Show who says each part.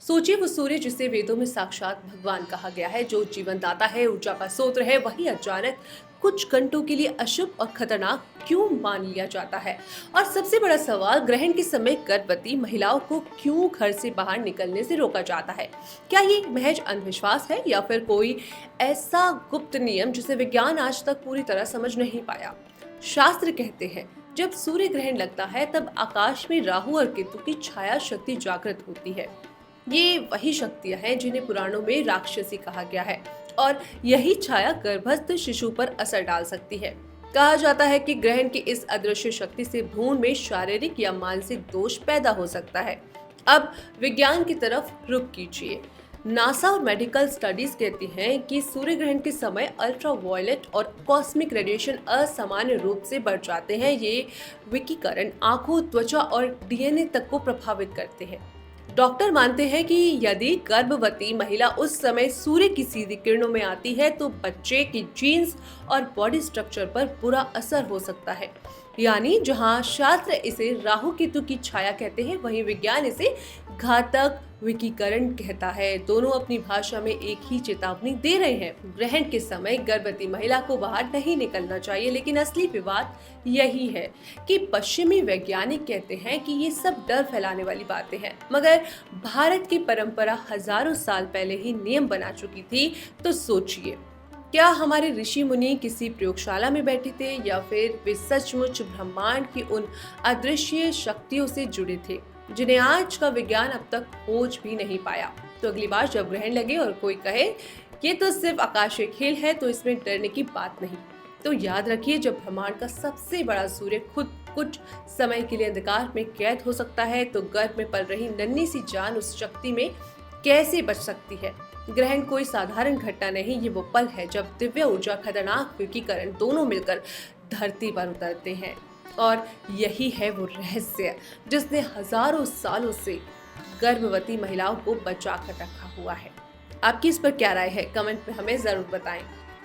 Speaker 1: सोचिए वो सूर्य जिसे वेदों में साक्षात भगवान कहा गया है, जो जीवन दाता है, ऊर्जा का स्रोत है, वही अचानक कुछ घंटों के लिए अशुभ और खतरनाक क्यों मान लिया जाता है। और सबसे बड़ा सवाल, ग्रहण के समय गर्भवती महिलाओं को क्यों घर से बाहर निकलने से रोका जाता है। क्या ये महज अंधविश्वास है या फिर कोई ऐसा गुप्त नियम जिसे विज्ञान आज तक पूरी तरह समझ नहीं पाया। शास्त्र कहते हैं जब सूर्य ग्रहण लगता है तब आकाश में राहु और केतु की छाया शक्ति जागृत होती है। ये वही शक्तियां हैं जिन्हें पुराणों में राक्षसी कहा गया है, और यही छाया गर्भस्थ शिशु पर असर डाल सकती है। कहा जाता है कि ग्रहण की इस अदृश्य शक्ति से भ्रूण में शारीरिक या मानसिक दोष पैदा हो सकता है। अब विज्ञान की तरफ रुख कीजिए। नासा और मेडिकल स्टडीज कहती हैं कि सूर्य ग्रहण के समय अल्ट्रावायलेट और कॉस्मिक रेडिएशन असामान्य रूप से बढ़ जाते हैं। ये विकिरण आंखों, त्वचा और डीएनए तक को प्रभावित करते हैं। डॉक्टर मानते हैं कि यदि गर्भवती महिला उस समय सूर्य की सीधी किरणों में आती है तो बच्चे की जीन्स और बॉडी स्ट्रक्चर पर बुरा असर हो सकता है। यानी जहां शास्त्र इसे राहु केतु की छाया कहते हैं, वहीं विज्ञान इसे घातक विकिरण कहता है। दोनों अपनी भाषा में एक ही चेतावनी दे रहे हैं। ग्रहण के समय गर्भवती महिला को बाहर नहीं निकलना चाहिए, लेकिन असली विवाद यही है कि पश्चिमी वैज्ञानिक कहते हैं कि ये सब डर फैलाने वाली बातें हैं, मगर भारत की परंपरा हजारों साल पहले ही नियम बना चुकी थी। तो सोचिए, क्या हमारे ऋषि मुनि किसी प्रयोगशाला में बैठे थे या फिर वे सचमुच ब्रह्मांड की उन अदृश्य शक्तियों से जुड़े थे जिन्हें आज का विज्ञान अब तक खोज भी नहीं पाया। तो अगली बार जब ग्रहण लगे और कोई कहे ये तो सिर्फ आकाशीय खेल है, तो इसमें डरने की बात नहीं। तो याद रखिए, जब ब्रह्मांड का सबसे बड़ा सूर्य खुद कुछ समय के लिए अंधकार में कैद हो सकता है, तो गर्भ में पल रही नन्ही सी जान उस शक्ति में कैसे बच सकती है। ग्रहण कोई साधारण घटना नहीं, ये वो पल है जब दिव्य ऊर्जा, खतरनाक विकिरण दोनों मिलकर धरती पर उतरते हैं। और यही है वो रहस्य जिसने हजारों सालों से गर्भवती महिलाओं को बचा कर रखा हुआ है। आपकी इस पर क्या राय है, कमेंट में हमें जरूर बताएं।